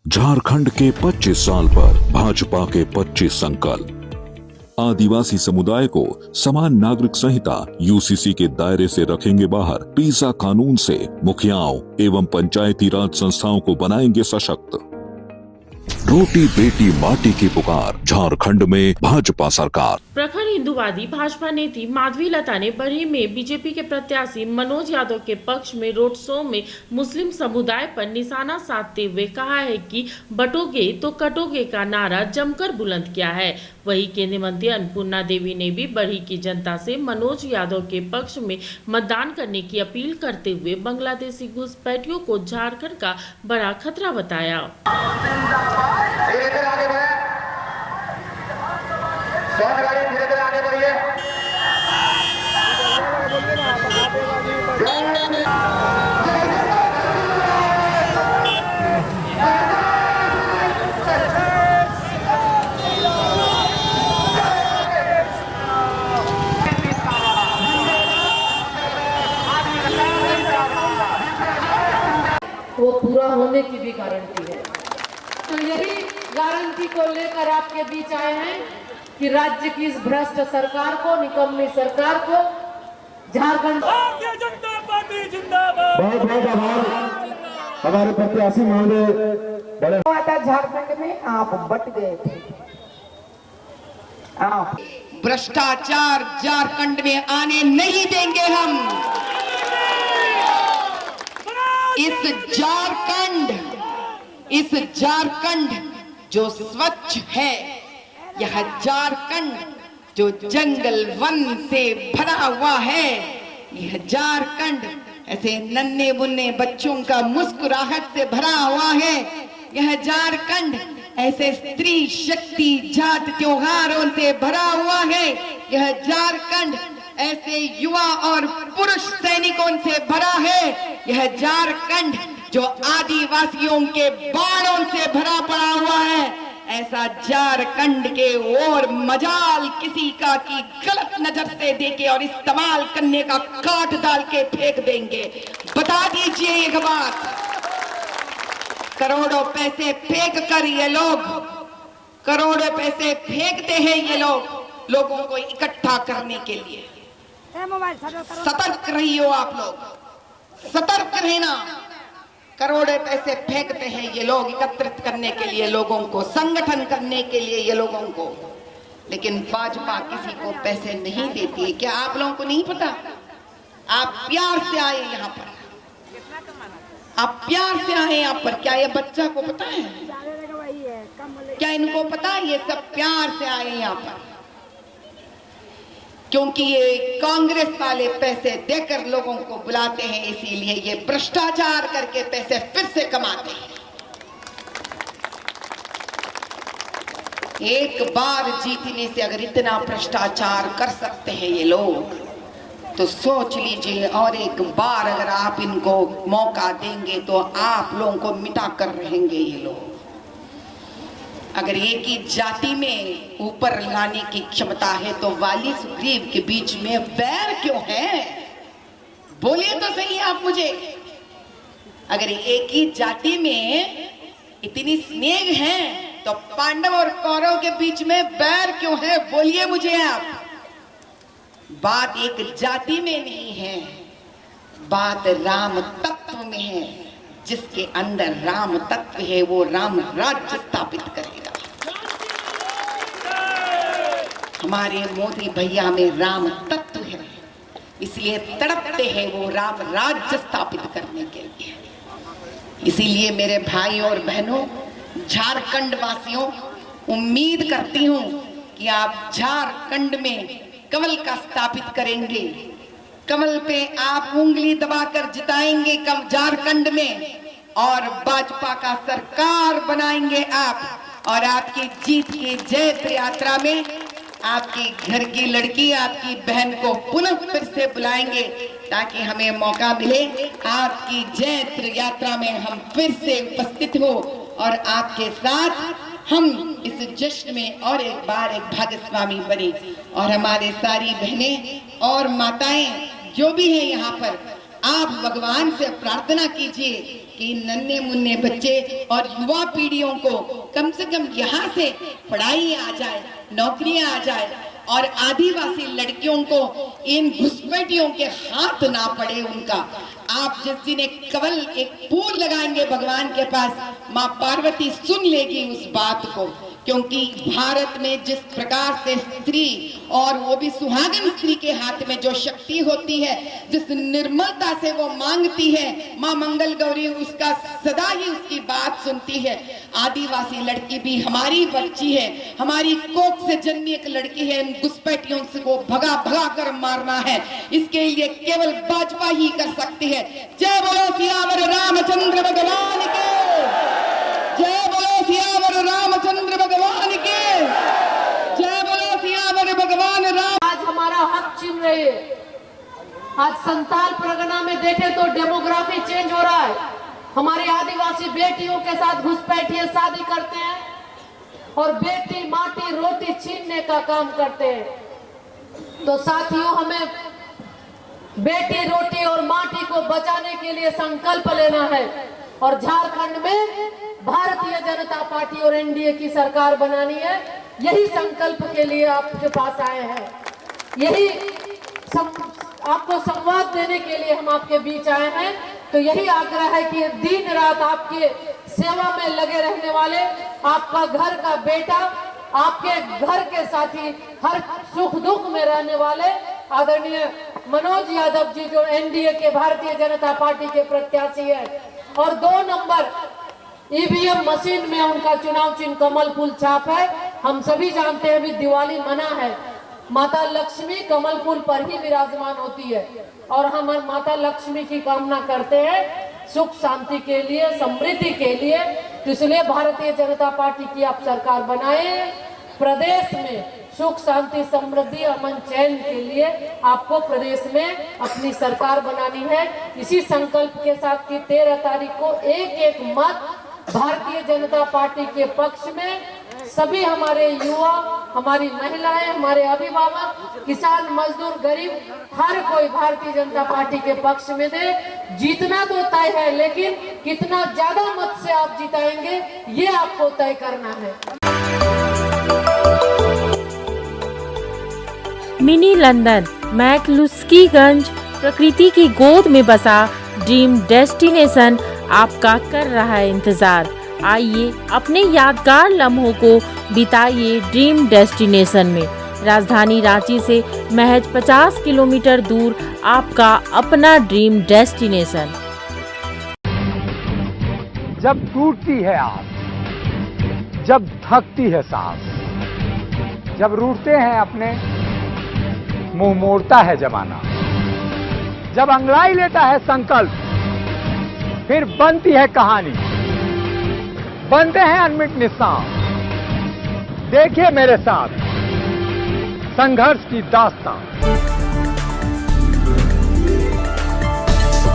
झारखंड के 25 साल पर भाजपा के 25 संकल्प। आदिवासी समुदाय को समान नागरिक संहिता यूसीसी के दायरे से रखेंगे बाहर। पीसा कानून से मुखियाओं एवं पंचायती राज संस्थाओं को बनाएंगे सशक्त। रोटी बेटी माटी की पुकार, झारखंड में भाजपा सरकार। प्रखर हिंदूवादी भाजपा नेत्री माधवी लता ने बरही में बीजेपी के प्रत्याशी मनोज यादव के पक्ष में रोड शो में मुस्लिम समुदाय पर निशाना साधते हुए कहा है कि बटोगे तो कटोगे का नारा जमकर बुलंद किया है। वहीं केंद्रीय मंत्री अन्नपूर्णा देवी ने भी बरही की जनता से मनोज यादव के पक्ष में मतदान करने की अपील करते हुए बांग्लादेशी घुसपैठियों को झारखंड का बड़ा खतरा बताया। वो पूरा होने की भी गारंटी है। तो यही गारंटी को लेकर आपके बीच आए हैं कि राज्य की इस भ्रष्ट सरकार को, निकम्मी सरकार को झारखंड। भारतीय जनता पार्टी जिंदाबाद। बहुत बहुत आभार हमारे प्रत्याशी महोदय। बड़े झारखंड में आप बट गए थे। आप भ्रष्टाचार झारखंड में आने नहीं देंगे हम। इस झारखंड जो स्वच्छ है, यह झारखंड जो जंगल वन से भरा हुआ है, यह झारखंड ऐसे नन्हे मुन्ने बच्चों का मुस्कुराहट से भरा हुआ है, यह झारखंड ऐसे स्त्री शक्ति जात त्योहारों से भरा हुआ है, यह झारखंड ऐसे युवा और पुरुष सैनिकों से भरा है, यह झारखंड जो आदिवासियों के बाणों से भरा पड़ा हुआ है। ऐसा झारखंड के और मजाल किसी का की गलत नजर से देके और इस्तेमाल करने का काट डाल के फेंक देंगे। बता दीजिए एक बात, करोड़ों पैसे फेंक कर ये लोग, करोड़ों पैसे फेंकते हैं ये लोग लोगों को इकट्ठा करने के लिए। सतर्क रहिए आप लोग, सतर्क रहना। करोड़ों पैसे फेंकते हैं ये लोग एकत्रित करने के लिए, लोगों को संगठन करने के लिए ये लोगों को, लेकिन भाजपा किसी को पैसे नहीं देती है। क्या आप लोगों को नहीं पता? आप प्यार से आए यहाँ पर, आप प्यार से आए यहाँ पर। क्या ये बच्चा को पता है? क्या इनको पता है? ये सब प्यार से आए यहाँ पर, क्योंकि ये कांग्रेस वाले पैसे देकर लोगों को बुलाते हैं, इसीलिए ये भ्रष्टाचार करके पैसे फिर से कमाते हैं। एक बार जीतने से अगर इतना भ्रष्टाचार कर सकते हैं ये लोग, तो सोच लीजिए और एक बार अगर आप इनको मौका देंगे तो आप लोगों को मिटा कर रहेंगे ये लोग। अगर एक ही जाति में ऊपर लाने की क्षमता है तो वाली सुग्रीव के बीच में वैर क्यों है? बोलिए तो सही आप मुझे। अगर एक ही जाति में इतनी स्नेह है तो पांडव और कौरव के बीच में वैर क्यों है? बोलिए मुझे आप। बात एक जाति में नहीं है, बात राम तत्व में है। जिसके अंदर राम तत्व है वो राम राज्य स्थापित करेगा। हमारे मोदी भैया में राम तत्व है, इसलिए तड़पते हैं वो राम राज्य स्थापित करने के लिए। इसीलिए मेरे भाई और बहनों, झारखंड वासियों, उम्मीद करती हूं कि आप झारखंड में कमल का स्थापित करेंगे, कमल पे आप उंगली दबाकर जिताएंगे कम झारखंड में, और भाजपा का सरकार बनाएंगे आप। और आपकी जीत की जयत्र यात्रा में आपकी घर की लड़की, आपकी बहन को पुनः फिर से बुलाएंगे ताकि हमें मौका मिले आपकी जयत्र यात्रा में हम फिर से उपस्थित हो और आपके साथ हम इस जश्न में और एक बार एक भागस्वामी बने। और हमारे सारी बहनें और माताएं जो भी है यहाँ पर, आप भगवान से प्रार्थना कीजिए कि नन्हे मुन्ने बच्चे और युवा पीढ़ियों को कम से कम यहाँ से पढ़ाई आ जाए, नौकरियां आ जाए और आदिवासी लड़कियों को इन घुसपैठियों के हाथ ना पड़े उनका। आप जिस दिन एक कवल एक फूल लगाएंगे भगवान के पास, माँ पार्वती सुन लेगी उस बात को, क्योंकि भारत में जिस प्रकार से स्त्री और वो भी सुहागन स्त्री के हाथ में जो शक्ति होती है, जिस निर्मलता से वो मांगती है, माँ मंगल गौरी उसका सदा ही उसकी बात सुनती है। आदिवासी लड़की भी हमारी बच्ची है, हमारी कोख से जन्मी एक लड़की है। इन घुसपैठियों से को भगा भगा कर मारना है, इसके लिए केवल भाजपा ही कर सकती है। जय बोलो सियावर रामचंद्र भगवान के, जय बोलो सियावर रामचंद्र भगवान के, जय बोलो सियावर भगवान राम। आज हमारा हक छीन रहे हैं। आज संताल परगना में देखे तो डेमोग्राफी चेंज हो रहा है। हमारी आदिवासी बेटियों के साथ घुसपैठिए शादी करते हैं और बेटी माटी रोटी छीनने का काम करते हैं। तो साथियों, हमें बेटी रोटी और माटी को बचाने के लिए संकल्प लेना है और झारखंड में भारतीय जनता पार्टी और एनडीए की सरकार बनानी है। यही संकल्प के लिए आपके पास आए हैं, यही आपको संवाद देने के लिए हम आपके बीच आए हैं। तो यही आग्रह है कि दिन रात आपके सेवा में लगे रहने वाले, आपका घर का बेटा, आपके घर के साथी, हर सुख दुख में रहने वाले आदरणीय मनोज यादव जी, जो एनडीए के भारतीय जनता पार्टी के प्रत्याशी है, और 2 नंबर ईवीएम मशीन में उनका चुनाव चिन्ह कमल फूल छाप है। हम सभी जानते हैं अभी दिवाली मना है, माता लक्ष्मी कमल फूल पर ही विराजमान होती है और हम माता लक्ष्मी की कामना करते हैं सुख शांति के लिए, समृद्धि के लिए। तो इसलिए भारतीय जनता पार्टी की आप सरकार बनाए, प्रदेश में सुख शांति समृद्धि अमन चैन के लिए आपको प्रदेश में अपनी सरकार बनानी है। इसी संकल्प के साथ कि 13 तारीख को एक मत भारतीय जनता पार्टी के पक्ष में सभी हमारे युवा, हमारी महिलाएं, हमारे अभिभावक, किसान, मजदूर, गरीब, हर कोई भारतीय जनता पार्टी के पक्ष में दे। जीतना तो तय है, लेकिन कितना ज्यादा मत से आप जिताएंगे ये आपको तय करना है। मिनी लंदन मैक्लुस्कीगंज प्रकृति की गोद में बसा ड्रीम डेस्टिनेशन आपका कर रहा है इंतजार। आइए अपने यादगार लम्हों को बिताइए ड्रीम डेस्टिनेशन में। राजधानी रांची से महज 50 किलोमीटर दूर आपका अपना ड्रीम डेस्टिनेशन। जब टूटती है आस, जब थकती है सांस, जब रूठते हैं अपने, मुंह मोड़ता है जमाना, जब अंगड़ाई लेता है संकल्प, फिर बनती है कहानी, बनते हैं अनमिट निशान। देखिए मेरे साथ संघर्ष की दास्तान।